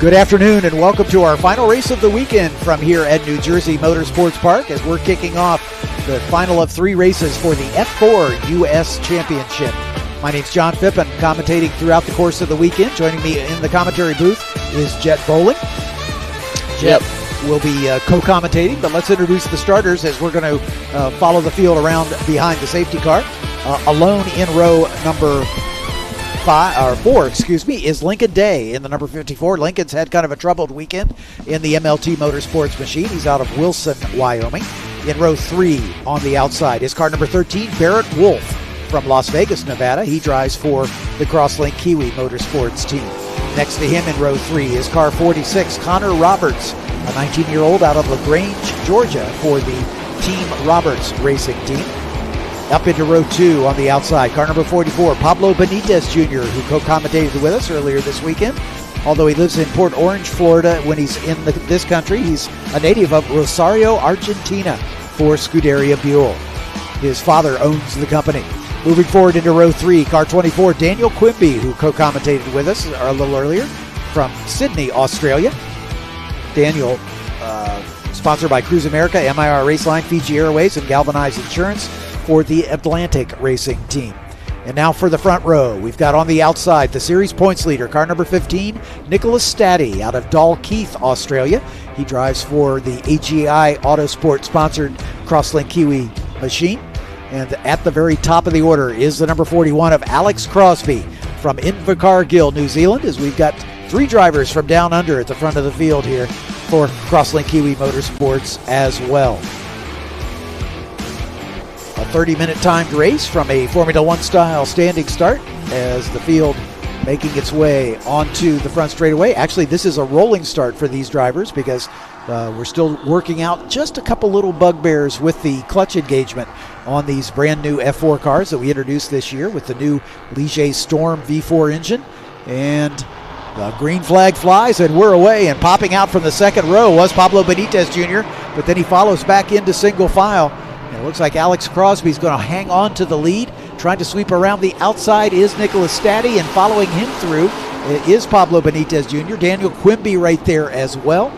Good afternoon and welcome to our final race of the weekend from here at New Jersey Motorsports Park as we're kicking off the final of 3 races for the F4 U.S. Championship. My name's John Phippen, commentating throughout the course of the weekend. Joining me in the commentary booth is Jet Bowling. Jet will be co-commentating, but let's introduce the starters as we're going to follow the field around behind the safety car. Alone in row number 4 is Lincoln Day in the number 54. Lincoln's had kind of a troubled weekend in the MLT Motorsports machine. He's out of Wilson, Wyoming. In row 3 on the outside is car number 13, Barrett Wolf from Las Vegas, Nevada. He drives for the Crosslink Kiwi Motorsports team. Next to him in row 3 is car 46, Connor Roberts, a 19-year-old out of LaGrange, Georgia for the Team Roberts Racing team. Up into row 2 on the outside, car number 44, Pablo Benitez Jr., who co-commentated with us earlier this weekend. Although he lives in Port Orange, Florida, when he's in this country, he's a native of Rosario, Argentina for Scuderia Buell. His father owns the company. Moving forward into row 3, car 24, Daniel Quimby, who co-commentated with us a little earlier from Sydney, Australia. Daniel, sponsored by Cruise America, MIR Raceline, Fiji Airways, and Galvanized Insurance for the Atlantic Racing team. And now for the front row, we've got on the outside the series points leader, car number 15, Nicholas Staddy out of Dalkeith, Australia. He drives for the AGI Autosport sponsored Crosslink Kiwi machine. And at the very top of the order is the number 41 of Alex Crosby from Invercargill, New Zealand, as we've got 3 drivers from down under at the front of the field here for Crosslink Kiwi Motorsports as well. A 30-minute timed race from a Formula One style standing start as the field making its way onto the front straightaway. Actually, this is a rolling start for these drivers because we're still working out just a couple little bugbears with the clutch engagement on these brand new F4 cars that we introduced this year with the new Ligier Storm V4 engine. And the green flag flies and we're away, and popping out from the second row was Pablo Benitez Jr., but then he follows back into single file. It looks like Alex Crosby's going to hang on to the lead. Trying to sweep around the outside is Nicholas Staddy, and following him through is Pablo Benitez Jr. Daniel Quimby right there as well.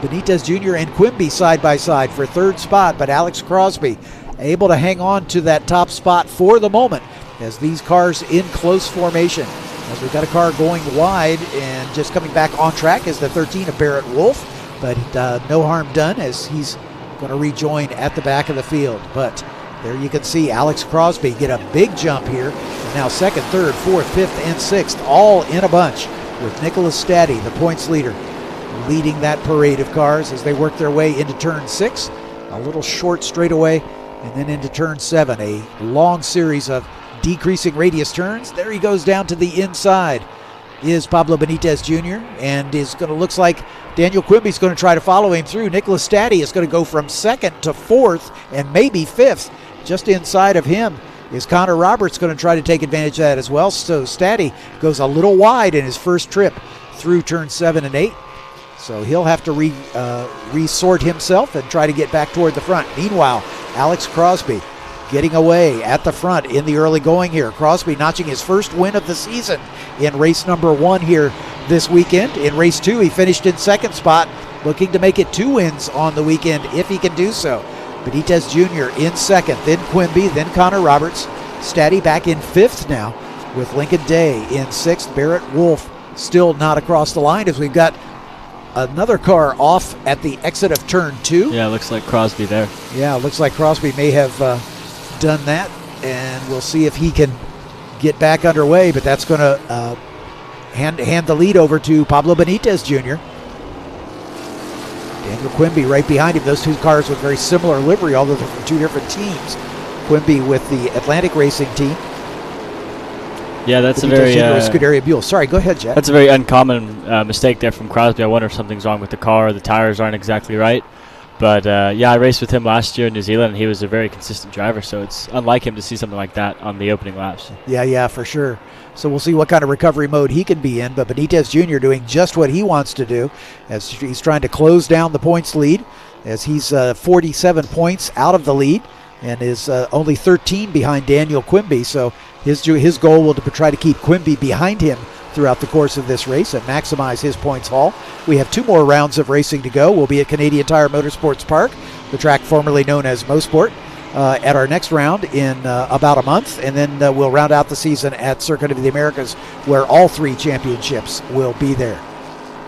Benitez Jr. and Quimby side by side for third spot, but Alex Crosby able to hang on to that top spot for the moment as these cars in close formation. As we've got a car going wide and just coming back on track is the 13 of Barrett Wolf, but no harm done as he's going to rejoin at the back of the field. But there you can see Alex Crosby get a big jump here. And now second, third, fourth, fifth, and sixth, all in a bunch with Nicholas Staddy, the points leader, leading that parade of cars as they work their way into turn 6. A little short straightaway, and then into turn 7. A long series of decreasing radius turns. There he goes down to the inside is Pablo Benitez Jr. and is going to, looks like Daniel Quimby's going to try to follow him through. Nicholas Staddy is going to go from second to fourth and maybe fifth. Just inside of him is Connor Roberts going to try to take advantage of that as well. So Staddy goes a little wide in his first trip through turn 7 and 8. So he'll have to resort himself and try to get back toward the front. Meanwhile, Alex Crosby getting away at the front in the early going here. Crosby notching his first win of the season in race number 1 here this weekend. In race 2, he finished in second spot, looking to make it 2 wins on the weekend if he can do so. Benitez Jr. in second, then Quimby, then Connor Roberts. Staddy back in fifth now with Lincoln Day in sixth. Barrett Wolf still not across the line as we've got another car off at the exit of turn 2. Yeah, looks like Crosby there. Yeah, looks like Crosby may have done that, and we'll see if he can get back underway, but that's going to hand the lead over to Pablo Benitez Jr. Daniel Quimby right behind him. Those 2 cars with very similar livery, although they're from 2 different teams. Quimby with the Atlantic Racing team. Yeah, that's a very Scuderia Buell. Sorry, go ahead, Jet. That's a very uncommon mistake there from Crosby. I wonder if something's wrong with the car. The tires aren't exactly right. But, yeah, I raced with him last year in New Zealand, and he was a very consistent driver, so it's unlike him to see something like that on the opening laps. Yeah, for sure. So we'll see what kind of recovery mode he can be in, but Benitez Jr. doing just what he wants to do as he's trying to close down the points lead, as he's 47 points out of the lead and is only 13 behind Daniel Quimby. So his goal will be to try to keep Quimby behind him throughout the course of this race and maximize his points haul. We have 2 more rounds of racing to go. We'll be at Canadian Tire Motorsports Park, the track formerly known as Mosport, at our next round in about a month, and then we'll round out the season at Circuit of the Americas, where all 3 championships will be there.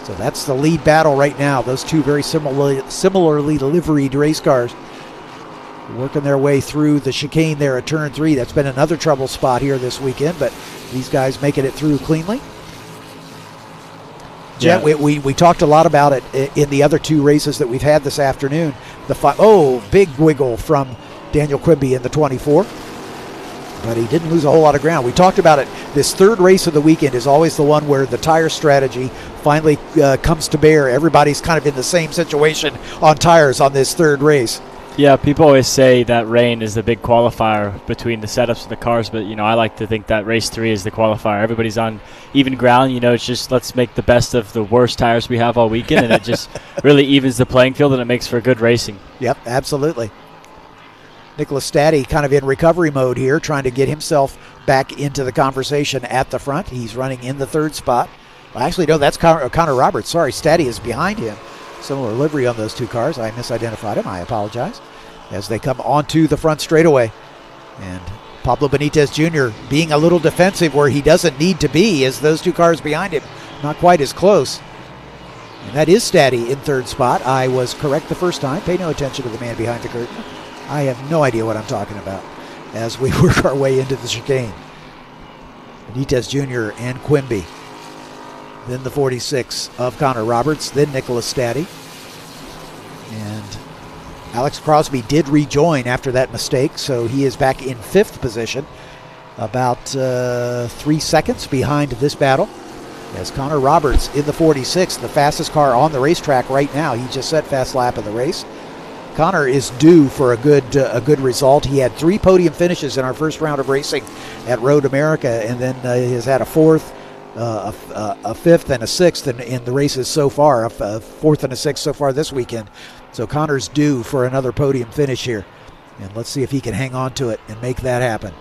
So that's the lead battle right now. Those 2 very similarly liveried race cars working their way through the chicane there at turn 3. That's been another trouble spot here this weekend, but these guys making it through cleanly. Jet, we talked a lot about it in the other 2 races that we've had this afternoon. Big wiggle from Daniel Quimby in the 24, but he didn't lose a whole lot of ground. We talked about it. This 3rd race of the weekend is always the one where the tire strategy finally comes to bear. Everybody's kind of in the same situation on tires on this 3rd race. Yeah, people always say that rain is the big qualifier between the setups of the cars, but, I like to think that race 3 is the qualifier. Everybody's on even ground. It's just let's make the best of the worst tires we have all weekend, and it just really evens the playing field, and it makes for good racing. Yep, absolutely. Nicholas Staddy kind of in recovery mode here, trying to get himself back into the conversation at the front. He's running in the 3rd spot. Well, actually, no, that's Connor Roberts. Sorry, Staddy is behind him. Similar livery on those 2 cars. I misidentified him. I apologize. As they come onto the front straightaway. And Pablo Benitez Jr. being a little defensive where he doesn't need to be, as those 2 cars behind him not quite as close. And that is Staddy in 3rd spot. I was correct the first time. Pay no attention to the man behind the curtain. I have no idea what I'm talking about as we work our way into the chicane. Benitez Jr. and Quimby. Then the 46 of Connor Roberts, then Nicholas Staddy. And Alex Crosby did rejoin after that mistake, so he is back in 5th position, about 3 seconds behind this battle. As Connor Roberts in the 46, the fastest car on the racetrack right now. He just set fast lap of the race. Connor is due for a good result. He had 3 podium finishes in our first round of racing at Road America, and then has had a 4th, a 5th, and a 6th in the races so far, a 4th and a 6th so far this weekend. So Connor's due for another podium finish here, and let's see if he can hang on to it and make that happen.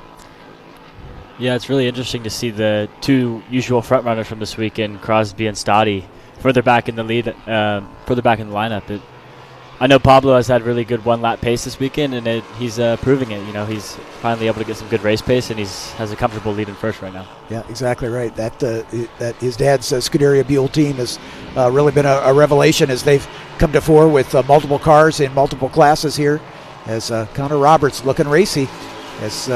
Yeah, it's really interesting to see the 2 usual front runners from this weekend, Crosby and Stoddy, further back in the lead, further back in the lineup. I know Pablo has had really good 1-lap pace this weekend, and he's proving it. He's finally able to get some good race pace, and has a comfortable lead in 1st right now. Yeah, exactly right. That his dad's Scuderia Buell team has really been a revelation as they've come to fore with multiple cars in multiple classes here. As Connor Roberts looking racy, as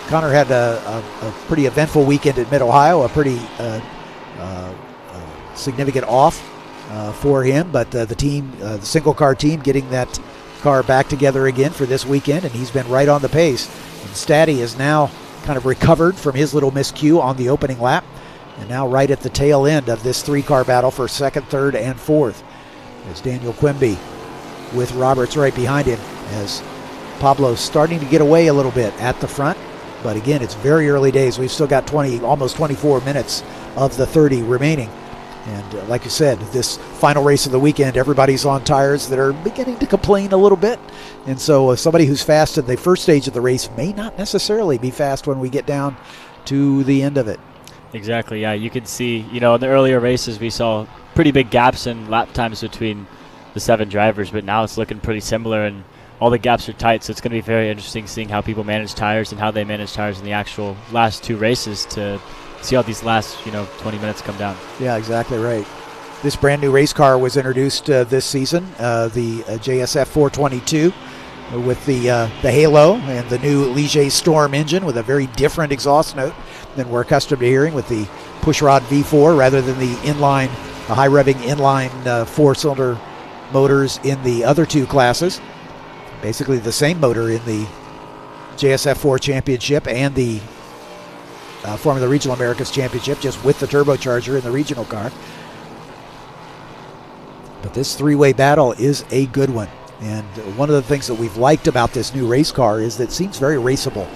Connor had a pretty eventful weekend at Mid-Ohio, a pretty significant off for him, but the team, the single car team, getting that car back together again for this weekend, and he's been right on the pace. And Staddy is now kind of recovered from his little miscue on the opening lap, and now right at the tail end of this 3-car battle for 2nd, 3rd, and 4th. There's Daniel Quimby with Roberts right behind him, as Pablo's starting to get away a little bit at the front. But again, it's very early days. We've still got almost 24 minutes of the 30 remaining. And like you said, this final race of the weekend, everybody's on tires that are beginning to complain a little bit. And so somebody who's fast in the first stage of the race may not necessarily be fast when we get down to the end of it. Exactly, yeah. You could see, in the earlier races we saw pretty big gaps in lap times between the 7 drivers, but now it's looking pretty similar, and all the gaps are tight, so it's going to be very interesting seeing how people manage tires and how they manage tires in the actual last 2 races to see how these last 20 minutes come down. Yeah, exactly right. This brand new race car was introduced this season, the JSF 422 with the halo and the new Ligier Storm engine with a very different exhaust note than we're accustomed to hearing, with the pushrod V4 rather than the high revving inline 4-cylinder motors in the other 2 classes. Basically the same motor in the JSF 4 Championship and the Formula Regional Americas Championship, just with the turbocharger in the regional car. But this 3-way battle is a good one. And one of the things that we've liked about this new race car is that it seems very raceable.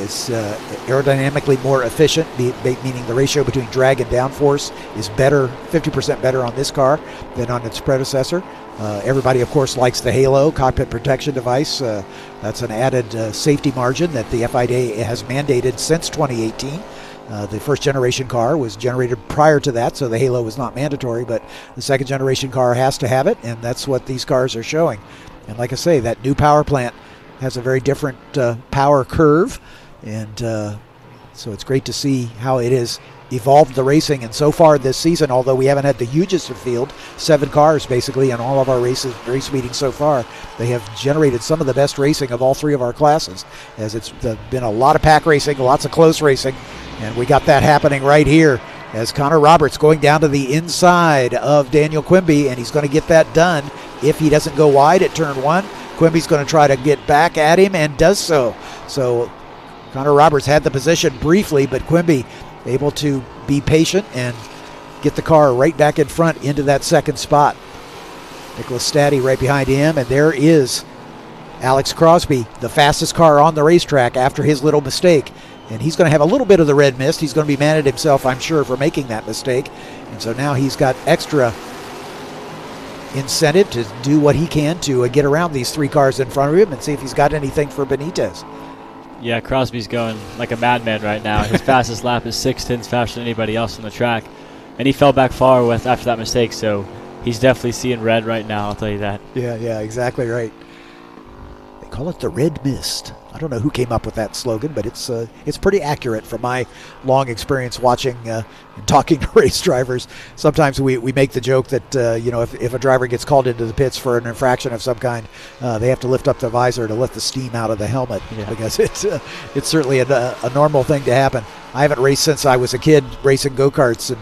It's aerodynamically more efficient, meaning the ratio between drag and downforce is better, 50% better on this car than on its predecessor. Everybody, of course, likes the Halo cockpit protection device. That's an added safety margin that the FIA has mandated since 2018. The first generation car was generated prior to that, so the halo was not mandatory, but the second generation car has to have it, and that's what these cars are showing. And like I say, that new power plant has a very different power curve, and so it's great to see how it has evolved the racing. And so far this season, although we haven't had the hugest of field, 7 cars basically in all of our race meetings so far, they have generated some of the best racing of all 3 of our classes, as it's been a lot of pack racing, lots of close racing, and we got that happening right here as Connor Roberts going down to the inside of Daniel Quimby, and he's going to get that done if he doesn't go wide at turn 1. Quimby's going to try to get back at him and does so. So Connor Roberts had the position briefly, but Quimby able to be patient and get the car right back in front into that second spot. Nicholas Staddy right behind him, and there is Alex Crosby, the fastest car on the racetrack after his little mistake. And he's going to have a little bit of the red mist. He's going to be mad at himself, I'm sure, for making that mistake. And so now he's got extra incentive to do what he can to get around these 3 cars in front of him and see if he's got anything for Benitez. Yeah, Crosby's going like a madman right now. His fastest lap is 6/10 faster than anybody else on the track. And he fell back far after that mistake, so he's definitely seeing red right now, I'll tell you that. Yeah, exactly right. They call it the red mist. I don't know who came up with that slogan, but it's pretty accurate from my long experience watching and talking to race drivers. Sometimes we make the joke that if a driver gets called into the pits for an infraction of some kind, they have to lift up the visor to let the steam out of the helmet, because it's certainly a normal thing to happen. I haven't raced since I was a kid racing go-karts,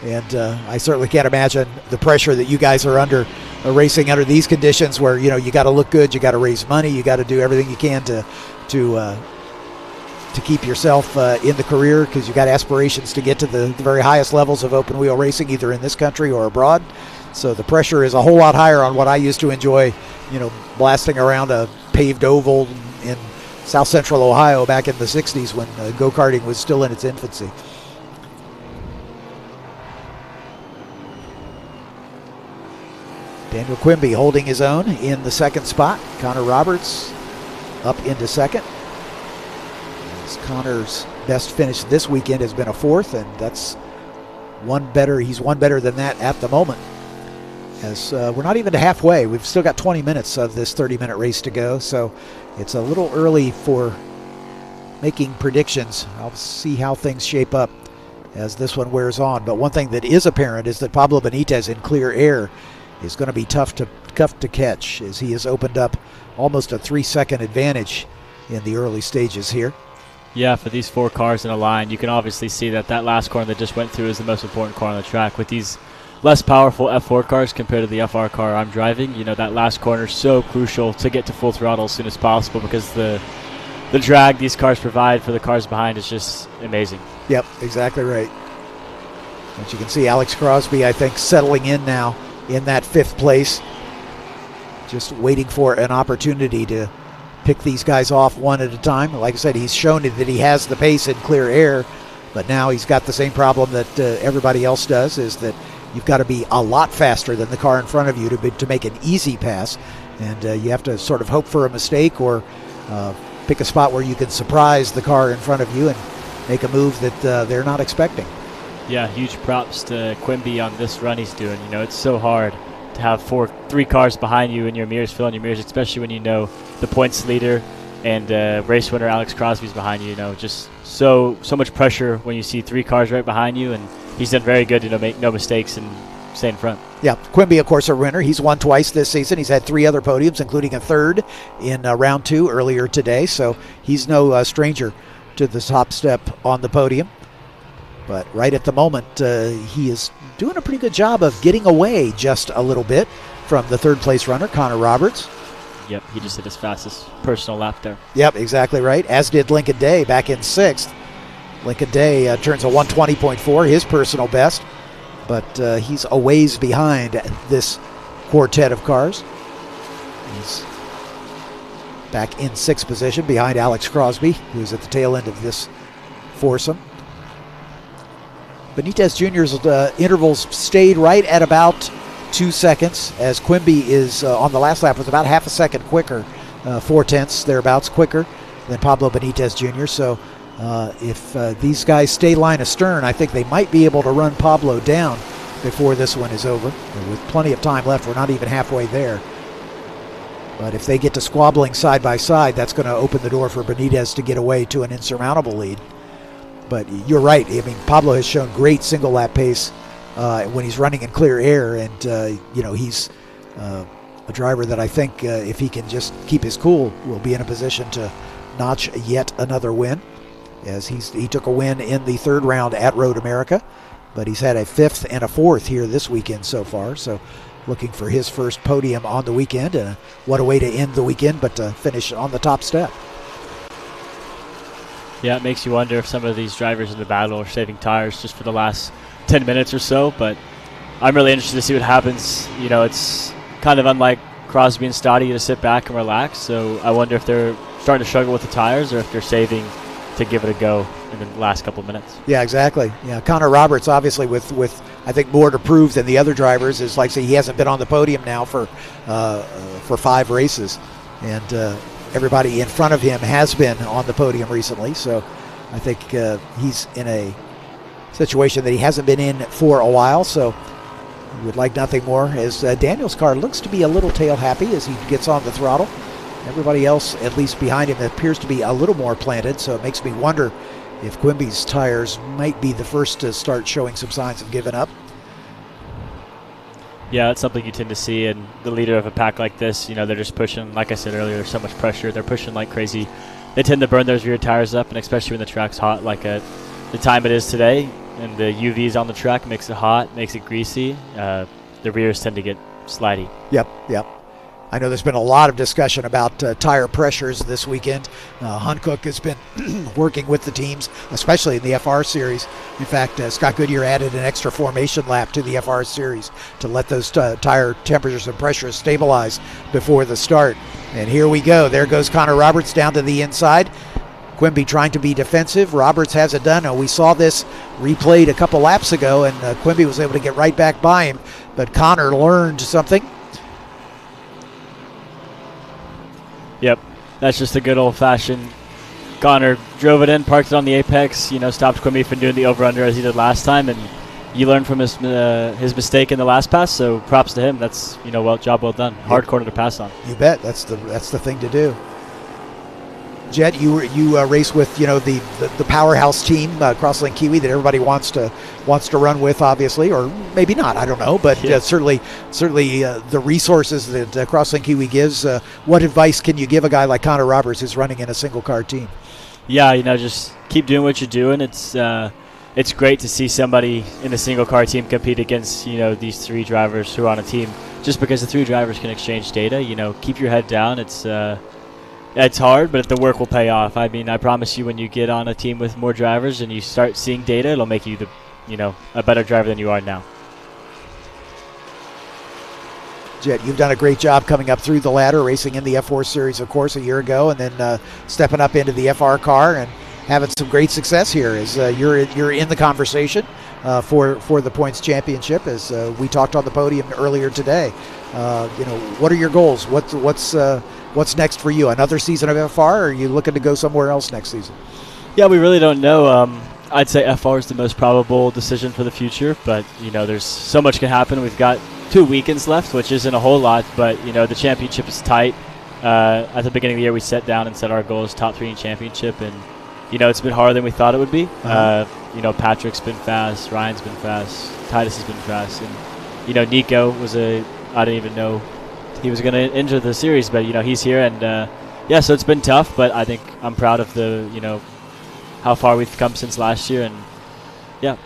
and I certainly can't imagine the pressure that you guys are under racing under these conditions, where you got to look good, you got to raise money, you got to do everything you can to keep yourself in the career, because you got aspirations to get to the very highest levels of open wheel racing, either in this country or abroad. So the pressure is a whole lot higher on what I used to enjoy, blasting around a paved oval in South Central Ohio back in the 60s when go-karting was still in its infancy. Daniel Quimby holding his own in the second spot. Connor Roberts up into second. Connor's best finish this weekend has been a 4th, and that's one better. He's one better than that at the moment. As we're not even to halfway. We've still got 20 minutes of this 30-minute race to go, so it's a little early for making predictions. I'll see how things shape up as this one wears on. But one thing that is apparent is that Pablo Benitez in clear air is going to be tough to catch, as he has opened up almost a 3-second advantage in the early stages here. Yeah, for these 4 cars in a line, you can obviously see that last corner that just went through is the most important car on the track. With these less powerful F4 cars compared to the FR car I'm driving, that last corner is so crucial to get to full throttle as soon as possible, because the drag these cars provide for the cars behind is just amazing. Yep, exactly right. As you can see, Alex Crosby, I think, settling in now in that 5th place, just waiting for an opportunity to pick these guys off one at a time. Like I said, he's shown that he has the pace in clear air, but now he's got the same problem that everybody else does, is that you've got to be a lot faster than the car in front of you to make an easy pass, and you have to sort of hope for a mistake or pick a spot where you can surprise the car in front of you and make a move that they're not expecting. Yeah, huge props to Quimby on this run he's doing. It's so hard to have 3 cars behind you in your mirrors, filling your mirrors, especially when the points leader and race winner Alex Crosby's behind you. Just so much pressure when you see 3 cars right behind you, and he's done very good to make no mistakes and stay in front. Yeah, Quimby, of course, a winner. He's won twice this season. He's had 3 other podiums, including a 3rd in round 2 earlier today, so he's no stranger to the top step on the podium. But right at the moment, he is doing a pretty good job of getting away just a little bit from the 3rd place runner, Connor Roberts. Yep, he just hit his fastest personal lap there. Yep, exactly right, as did Lincoln Day back in 6th. Lincoln Day turns a 120.4, his personal best, but he's a ways behind this quartet of cars. He's back in 6th position behind Alex Crosby, who's at the tail end of this foursome. Benitez Jr.'s intervals stayed right at about 2 seconds, as Quimby is on the last lap was about half a second quicker, 4/10 thereabouts quicker than Pablo Benitez Jr. So If these guys stay line astern, I think they might be able to run Pablo down before this one is over. And with plenty of time left, we're not even halfway there. But if they get to squabbling side by side, that's going to open the door for Benitez to get away to an insurmountable lead. But you're right. I mean, Pablo has shown great single lap pace when he's running in clear air, and he's a driver that I think if he can just keep his cool, will be in a position to notch yet another win. As he took a win in the third round at Road America, but he's had a fifth and a fourth here this weekend so far. So looking for his first podium on the weekend, and what a way to end the weekend, but to finish on the top step. Yeah, it makes you wonder if some of these drivers in the battle are saving tires just for the last 10 minutes or so, but I'm really interested to see what happens. It's kind of unlike Crosby and Stoddy to sit back and relax, so I wonder if they're starting to struggle with the tires or if they're saving to give it a go in the last couple of minutes. Yeah, exactly. Yeah, Connor Roberts, obviously with I think more to prove than the other drivers, is like say he hasn't been on the podium now for 5 races, and everybody in front of him has been on the podium recently. So I think he's in a situation that he hasn't been in for a while. So he would like nothing more. As Daniel's car looks to be a little tail happy as he gets on the throttle. Everybody else, at least behind him, appears to be a little more planted, so it makes me wonder if Quimby's tires might be the first to start showing some signs of giving up. Yeah, that's something you tend to see in the leader of a pack like this. They're just pushing, like I said earlier, there's so much pressure. They're pushing like crazy. They tend to burn those rear tires up, and especially when the track's hot, like the time it is today, and the UVs on the track makes it hot, makes it greasy. The rears tend to get slidey. Yep. I know there's been a lot of discussion about tire pressures this weekend. Hankook has been working with the teams, especially in the FR Series. In fact, Scott Goodyear added an extra formation lap to the FR Series to let those tire temperatures and pressures stabilize before the start. And here we go. There goes Connor Roberts down to the inside. Quimby trying to be defensive. Roberts has it done. We saw this replayed a couple laps ago, and Quimby was able to get right back by him. But Connor learned something. Yep, that's just a good old-fashioned. Connor drove it in, parked it on the apex, stopped Quimby from doing the over-under as he did last time, and you learned from his mistake in the last pass, so props to him. That's, job well done. Hard corner to pass on. You bet. That's the thing to do. Jet, you race with the powerhouse team, Crosslink Kiwi, that everybody wants to run with, obviously, or maybe not. I don't know, but yeah. certainly the resources that Crosslink Kiwi gives. What advice can you give a guy like Connor Roberts who's running in a single car team? Yeah, just keep doing what you're doing. It's great to see somebody in a single car team compete against these 3 drivers who are on a team. Just because the 3 drivers can exchange data, keep your head down. It's hard, but the work will pay off. I mean, I promise you, when you get on a team with more drivers and you start seeing data, it'll make you a better driver than you are now. Jet, you've done a great job coming up through the ladder, racing in the F4 Series, of course, a year ago, and then stepping up into the FR car and having some great success here. As you're in the conversation for the points championship, as we talked on the podium earlier today. What are your goals? What's next for you? Another season of FR, or are you looking to go somewhere else next season? Yeah, we really don't know. I'd say FR is the most probable decision for the future, but there's so much can happen. We've got 2 weekends left, which isn't a whole lot, but the championship is tight. At the beginning of the year, we set down and set our goals top 3 in championship, and it's been harder than we thought it would be. Patrick's been fast, Ryan's been fast, Titus has been fast, and Nico was I didn't even know he was going to enter the series, but he's here, and so it's been tough, but I think I'm proud of the how far we've come since last year, and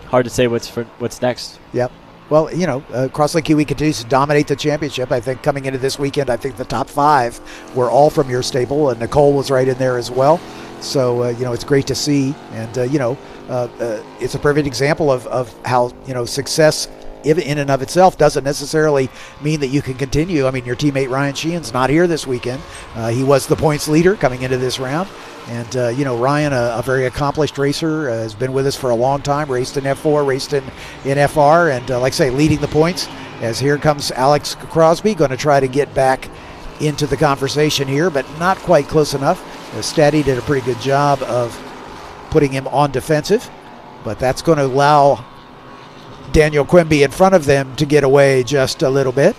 hard to say what's next. Yep. Well, Crosslink Kiwi continues to dominate the championship. I think coming into this weekend, I think the top 5 were all from your stable, and Nicole was right in there as well. So, it's great to see, and it's a perfect example of how success in and of itself doesn't necessarily mean that you can continue. I mean, your teammate Ryan Sheehan's not here this weekend. He was the points leader coming into this round. And, Ryan, a very accomplished racer, has been with us for a long time, raced in F4, raced in FR, and like I say, leading the points. As here comes Alex Crosby, going to try to get back into the conversation here, but not quite close enough. Staddy did a pretty good job of putting him on defensive. But that's going to allow Daniel Quimby in front of them to get away just a little bit.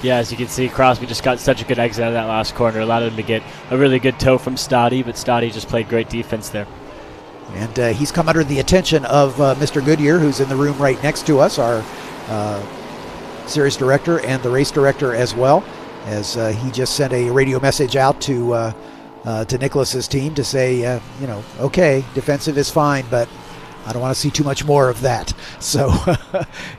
Yeah, as you can see, Crosby just got such a good exit out of that last corner. Allowed him to get a really good tow from Stoddy, but Stoddy just played great defense there. And he's come under the attention of Mr. Goodyear, who's in the room right next to us, our series director and the race director as well, as he just sent a radio message out to Nicholas's team to say, okay, defensive is fine, but I don't want to see too much more of that. So,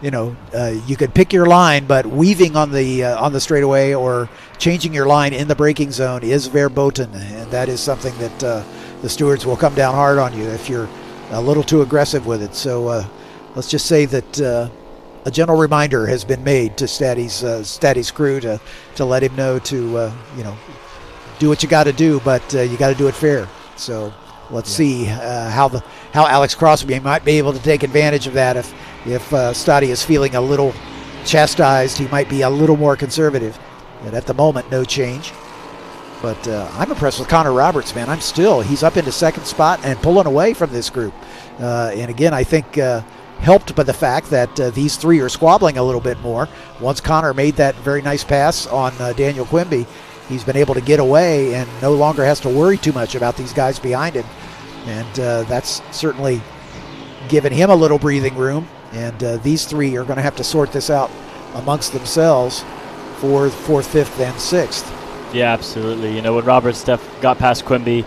you could pick your line, but weaving on the straightaway or changing your line in the braking zone is verboten, and that is something that the stewards will come down hard on you if you're a little too aggressive with it. So let's just say that a gentle reminder has been made to Staddy's crew to let him know to do what you got to do, but you got to do it fair. So let's see how Alex Crosby might be able to take advantage of that. If Stoddy is feeling a little chastised, he might be a little more conservative. And at the moment, no change. But I'm impressed with Connor Roberts, man. He's up into second spot and pulling away from this group. And again, I think helped by the fact that these three are squabbling a little bit more. Once Connor made that very nice pass on Daniel Quimby, he's been able to get away and no longer has to worry too much about these guys behind him. And that's certainly given him a little breathing room. And these three are going to have to sort this out amongst themselves for fourth, fifth, and sixth. Yeah, absolutely. When Roberts got past Quimby,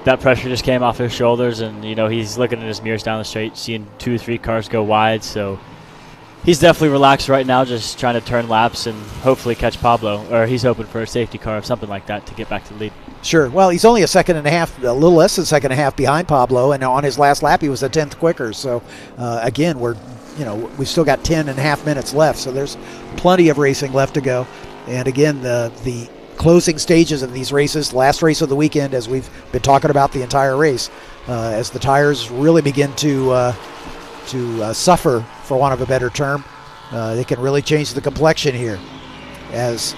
that pressure just came off his shoulders, and he's looking at his mirrors down the straight, seeing 2-3 cars go wide. So he's definitely relaxed right now, just trying to turn laps and hopefully catch Pablo, or he's hoping for a safety car or something like that to get back to the lead. Sure. Well, he's only a second and a half, a little less than a second and a half behind Pablo, and on his last lap he was a tenth quicker. So again, we've still got 10 and a half minutes left, so there's plenty of racing left to go. And again, the closing stages of these races, last race of the weekend, as we've been talking about the entire race, as the tires really begin to suffer, for want of a better term, they can really change the complexion here, as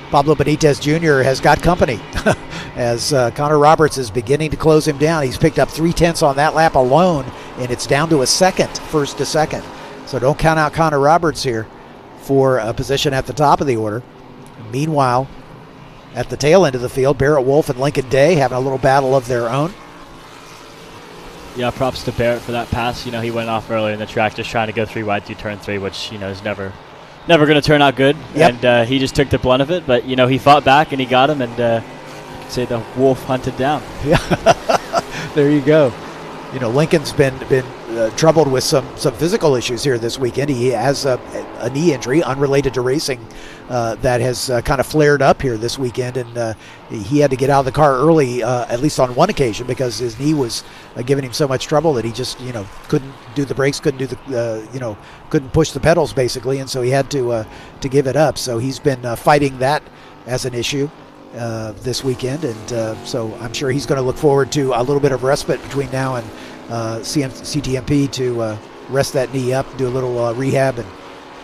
Pablo Benitez Jr. has got company. As Connor Roberts is beginning to close him down. He's picked up 3/10 on that lap alone, and it's down to a second, first to second. So don't count out Connor Roberts here for a position at the top of the order. Meanwhile, at the tail end of the field, Barrett Wolf and Lincoln Day having a little battle of their own. Yeah, props to Barrett for that pass. He went off earlier in the track just trying to go 3 wide through turn 3, which, is never going to turn out good. Yep. And he just took the blunt of it. But, he fought back and he got him, and you could say the wolf hunted down. Yeah, there you go. Lincoln's been troubled with some physical issues here this weekend. He has a knee injury unrelated to racing that has kind of flared up here this weekend, and he had to get out of the car early, at least on one occasion, because his knee was giving him so much trouble that he just couldn't do the brakes, couldn't do couldn't push the pedals basically, and so he had to give it up. So he's been fighting that as an issue this weekend, and so I'm sure he's going to look forward to a little bit of respite between now and CTMP to rest that knee up, do a little rehab, and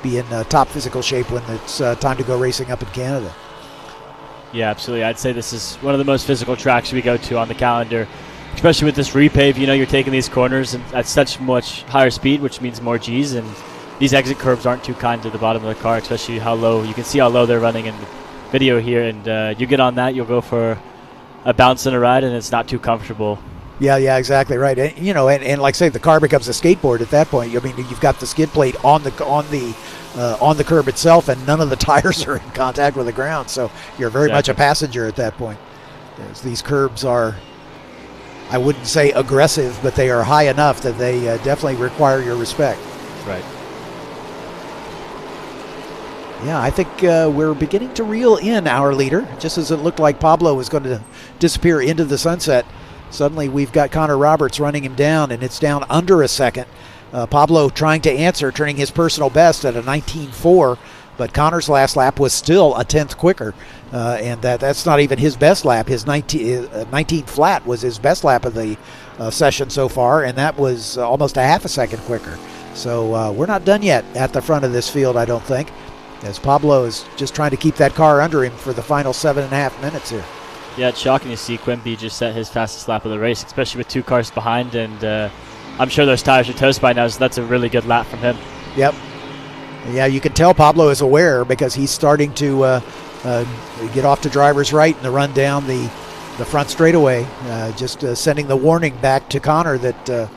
be in top physical shape when it's time to go racing up in Canada. Yeah, absolutely. I'd say this is one of the most physical tracks we go to on the calendar, especially with this repave. You're taking these corners at such much higher speed, which means more G's, and these exit curves aren't too kind to the bottom of the car, especially how low. You can see how low they're running in the video here, and you get on that, you'll go for a bounce and a ride, and it's not too comfortable. Yeah, exactly right. And, and like I say, the car becomes a skateboard at that point. I mean, you've got the skid plate on the curb itself, and none of the tires are in contact with the ground. So you're very much a passenger at that point. These curbs are, I wouldn't say aggressive, but they are high enough that they definitely require your respect. Right. Yeah, I think we're beginning to reel in our leader. Just as it looked like Pablo was going to disappear into the sunset, suddenly we've got Connor Roberts running him down, and it's down under a second. Pablo trying to answer, turning his personal best at a 19.4, but Connor's last lap was still a tenth quicker, and that's not even his best lap. His 19 flat was his best lap of the session so far, and that was almost a half a second quicker. So we're not done yet at the front of this field, I don't think. as Pablo is just trying to keep that car under him for the final 7.5 minutes here. Yeah, it's shocking to see Quimby just set his fastest lap of the race, especially with 2 cars behind, and I'm sure those tires are toast by now, so that's a really good lap from him. Yep. Yeah, you can tell Pablo is aware because he's starting to get off to driver's right and to run down the front straightaway, just sending the warning back to Connor that,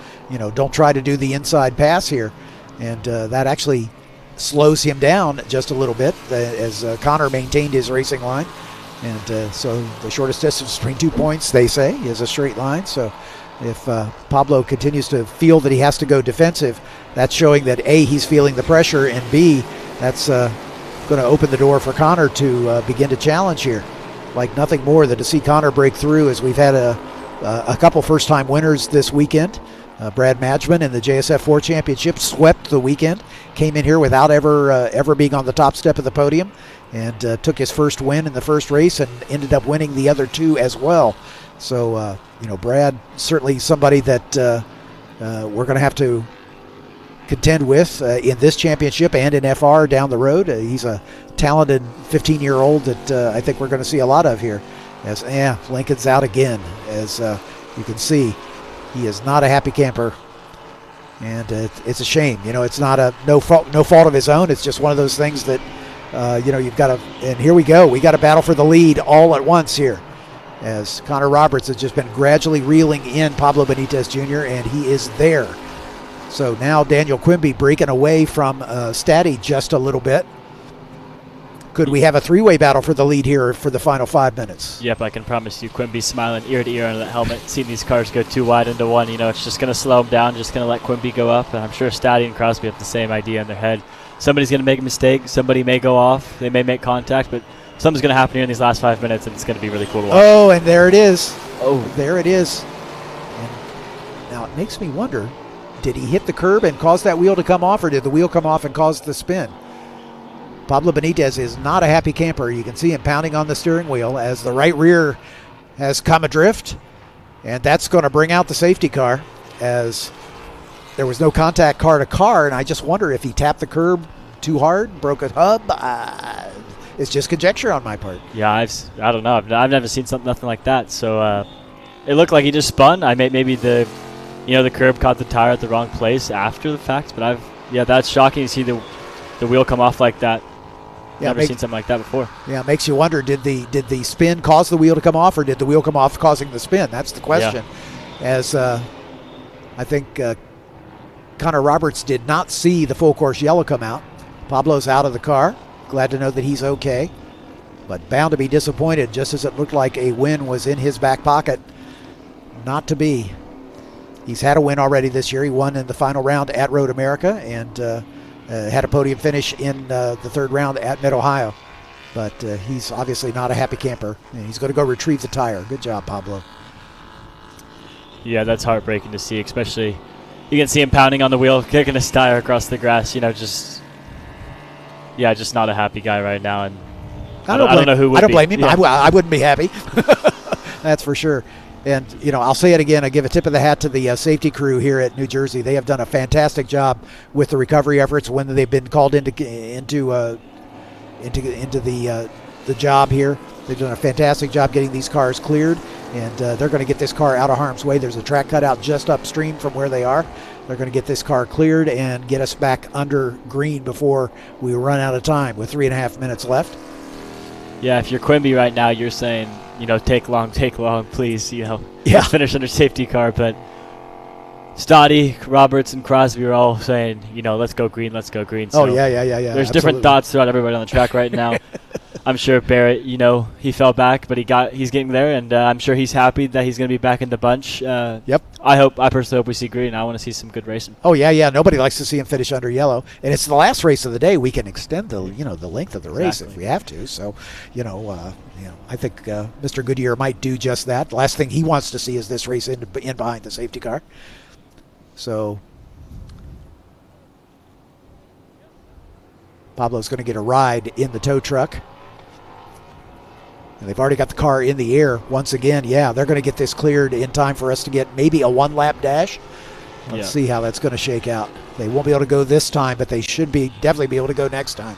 don't try to do the inside pass here. And that actually slows him down just a little bit as Connor maintained his racing line. And so the shortest distance between 2 points, they say, is a straight line. So if Pablo continues to feel that he has to go defensive, that's showing that A, he's feeling the pressure, and B, that's going to open the door for Connor to begin to challenge here. Like nothing more than to see Connor break through, as we've had a couple first-time winners this weekend. Brad Madgman in the JSF 4 Championship swept the weekend, came in here without ever being on the top step of the podium, and took his first win in the first race and ended up winning the other 2 as well. So, Brad, certainly somebody that we're going to have to contend with in this championship and in FR down the road. He's a talented 15-year-old that I think we're going to see a lot of here. As Lincoln's out again, as you can see. He is not a happy camper, and it's a shame. It's not no fault of his own. It's just one of those things that you've got to. And here we go. We got to battle for the lead all at once here, as Connor Roberts has just been gradually reeling in Pablo Benitez Jr., and he is there. So now Daniel Quimby breaking away from Staddy just a little bit. Could we have a 3-way battle for the lead here for the final 5 minutes? Yep, I can promise you Quimby's smiling ear to ear under that helmet, seeing these cars go too wide into one. It's just going to slow him down, just going to let Quimby go up. And I'm sure Staddy and Crosby have the same idea in their head. Somebody's going to make a mistake. Somebody may go off. They may make contact, but something's going to happen here in these last 5 minutes, and it's going to be really cool to watch. Oh, and there it is. Oh, there it is. And now it makes me wonder, did he hit the curb and cause that wheel to come off, or did the wheel come off and cause the spin? Pablo Benitez is not a happy camper. You can see him pounding on the steering wheel as the right rear has come adrift, and that's going to bring out the safety car, as there was no contact car to car, and I just wonder if he tapped the curb too hard, broke a hub. It's just conjecture on my part. Yeah, I don't know. I've never seen nothing like that. So it looked like he just spun. Maybe the curb caught the tire at the wrong place after the fact, but that's shocking to see the wheel come off like that. Never seen something like that before. Yeah, it makes you wonder, did the spin cause the wheel to come off, or did the wheel come off causing the spin? That's the question. Yeah. As I think Connor Roberts did not see the full course yellow come out. Pablo's out of the car. Glad to know that he's okay, but bound to be disappointed, just as it looked like a win was in his back pocket. Not to be. He's had a win already this year. He won in the final round at Road America, and had a podium finish in the 3rd round at Mid-Ohio. But he's obviously not a happy camper, and he's going to go retrieve the tire. Good job, Pablo. Yeah, that's heartbreaking to see, especially you can see him pounding on the wheel, kicking his tire across the grass, just not a happy guy right now. And I don't know who would be. I don't blame him. Yeah. I wouldn't be happy. That's for sure. And, I'll say it again. I give a tip of the hat to the safety crew here at New Jersey. They have done a fantastic job with the recovery efforts when they've been called into the job here. They've done a fantastic job getting these cars cleared, and they're going to get this car out of harm's way. There's a track cutout just upstream from where they are. They're going to get this car cleared and get us back under green before we run out of time with 3.5 minutes left. Yeah, if you're Quimby right now, you're saying, take long, please, finish under safety car. But Stoddy, Roberts, and Crosby are all saying, let's go green. So yeah. There's absolutely. Different thoughts throughout everybody on the track right now. I'm sure Barrett, he fell back, but he's getting there, and I'm sure he's happy that he's going to be back in the bunch. Yep. I personally hope we see green. I want to see some good racing. Oh yeah. Nobody likes to see him finish under yellow, and it's the last race of the day. We can extend the length of the race if we have to. So, I think Mr. Goodyear might do just that. The last thing he wants to see is this race in behind the safety car. So Pablo's going to get a ride in the tow truck. And they've already got the car in the air once again. Yeah, they're going to get this cleared in time for us to get maybe a 1-lap dash. Let's see how that's going to shake out. They won't be able to go this time, but they should definitely be able to go next time.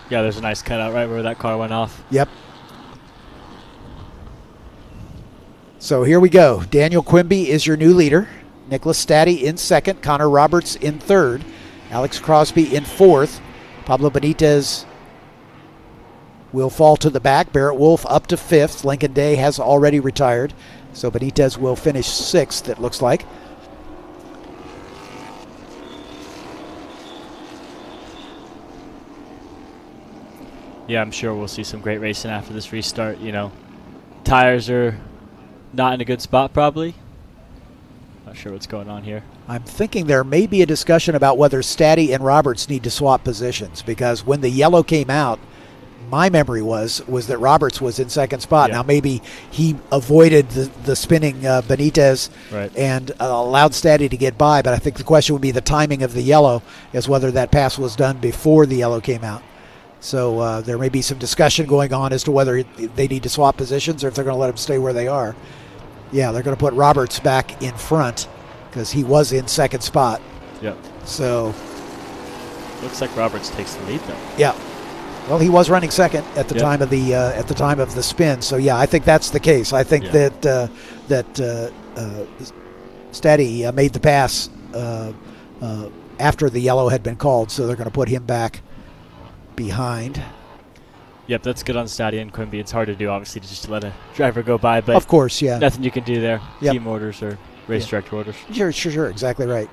Yeah, there's a nice cutout right where that car went off. Yep. So here we go. Daniel Quimby is your new leader. Nicholas Staddy in second. Connor Roberts in third. Alex Crosby in fourth. Pablo Benitez will fall to the back. Barrett Wolf up to fifth. Lincoln Day has already retired. So Benitez will finish sixth, it looks like. Yeah, I'm sure we'll see some great racing after this restart. You know, tires are not in a good spot probably. Not sure what's going on here. I'm thinking there may be a discussion about whether Staddy and Roberts need to swap positions, because when the yellow came out, my memory was that Roberts was in second spot. Yeah. Now maybe he avoided the spinning Benitez and allowed Staddy to get by, but I think the question would be the timing of the yellow, as whether that pass was done before the yellow came out. So there may be some discussion going on as to whether they need to swap positions or if they're going to let them stay where they are. Yeah, they're going to put Roberts back in front because he was in second spot. Yep. So looks like Roberts takes the lead though. Yeah. Well, he was running second at the time of the spin. So yeah, I think that's the case. I think that Staddy made the pass after the yellow had been called, so they're going to put him back behind. Yep, that's good on Staddy and Quimby. It's hard to do, obviously, to just let a driver go by, but of course, yeah, nothing you can do there. Yep. Team orders or race director orders. Sure, exactly right.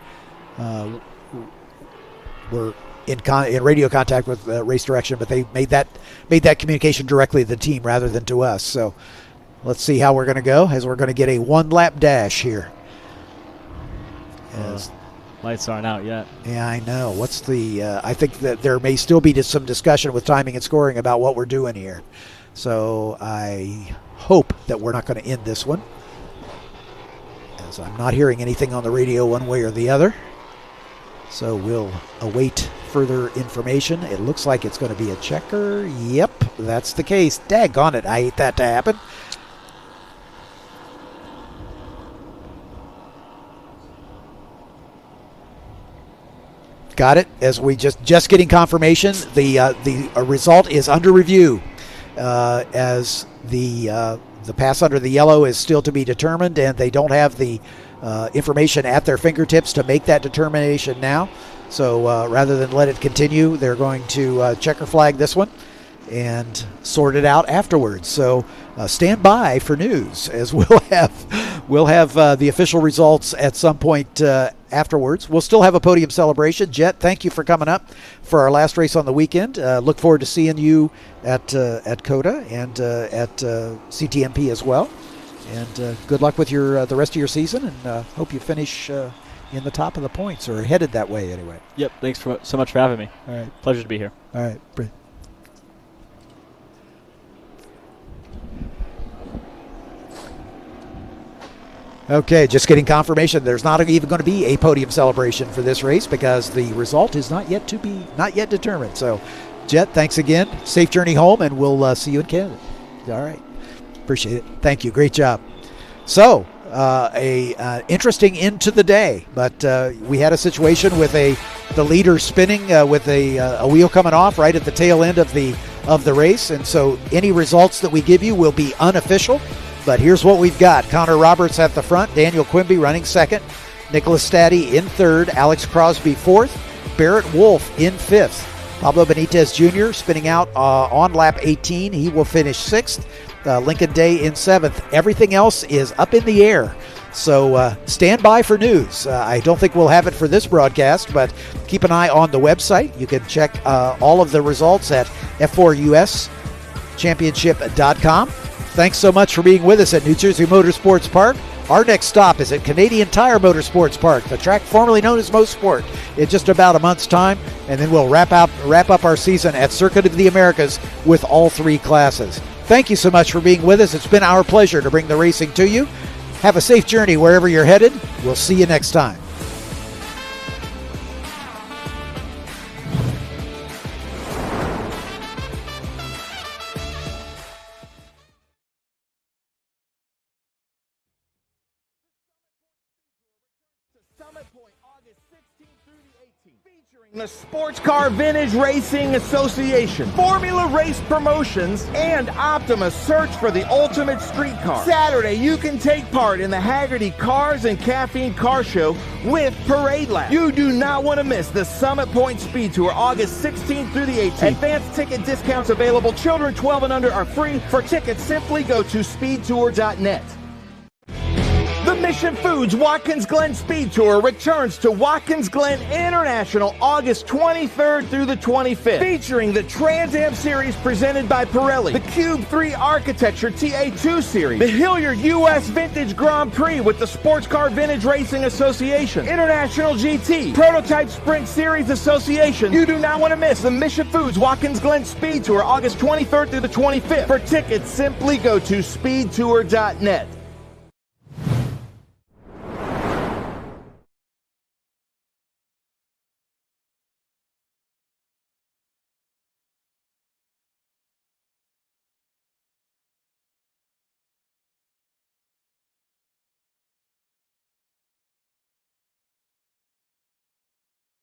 We're in radio contact with race direction, but they made that communication directly to the team rather than to us. So let's see how we're going to go, as we're going to get a one-lap dash here. Lights aren't out yet. Yeah, I know. What's the? I think that there may still be some discussion with timing and scoring about what we're doing here. So I hope that we're not going to end this one, as I'm not hearing anything on the radio one way or the other. So we'll await further information. It looks like it's going to be a checker. Yep, that's the case. Daggone it, I hate that to happen. Got it. As we just getting confirmation, the result is under review, as the pass under the yellow is still to be determined, and they don't have the information at their fingertips to make that determination now. So rather than let it continue, they're going to checker flag this one and sort it out afterwards. So stand by for news, as we'll have the official results at some point afterwards. We'll still have a podium celebration. Jet, thank you for coming up for our last race on the weekend. Look forward to seeing you at COTA and at CTMP as well. And good luck with the rest of your season, and hope you finish in the top of the points, or headed that way anyway. Yep, thanks so much for having me. All right. Pleasure to be here. All right. Okay, just getting confirmation. There's not even going to be a podium celebration for this race because the result is not yet determined. So, Jet, thanks again. Safe journey home, and we'll see you in Canada. All right, appreciate it. Thank you. Great job. So, interesting end to the day, but we had a situation with the leader spinning with a wheel coming off right at the tail end of the race, and so any results that we give you will be unofficial. But here's what we've got. Connor Roberts at the front, Daniel Quimby running second, Nicholas Staddy in third, Alex Crosby fourth, Barrett Wolf in fifth, Pablo Benitez Jr. spinning out on lap 18. He will finish sixth. Lincoln Day in seventh. Everything else is up in the air. So stand by for news. I don't think we'll have it for this broadcast, but keep an eye on the website. You can check all of the results at F4USChampionship.com. Thanks so much for being with us at New Jersey Motorsports Park. Our next stop is at Canadian Tire Motorsports Park, the track formerly known as Mosport, in just about a month's time, and then we'll wrap up our season at Circuit of the Americas with all three classes. Thank you so much for being with us. It's been our pleasure to bring the racing to you. Have a safe journey wherever you're headed. We'll see you next time. Summit Point, August 16th through the 18th. The Sports Car Vintage Racing Association, Formula Race Promotions, and Optima's search for the ultimate street car. Saturday, you can take part in the Haggerty Cars and Caffeine Car Show with Parade Lab. You do not want to miss the Summit Point Speed Tour, August 16th through the 18th. Advanced ticket discounts available. Children 12 and under are free. For tickets, simply go to speedtour.net. The Mission Foods Watkins Glen Speed Tour returns to Watkins Glen International August 23rd through the 25th, featuring the Trans Am Series presented by Pirelli, the Cube 3 Architecture TA2 Series, the Hilliard US Vintage Grand Prix with the Sports Car Vintage Racing Association, International GT, Prototype Sprint Series Association. You do not want to miss the Mission Foods Watkins Glen Speed Tour August 23rd through the 25th. For tickets, simply go to speedtour.net.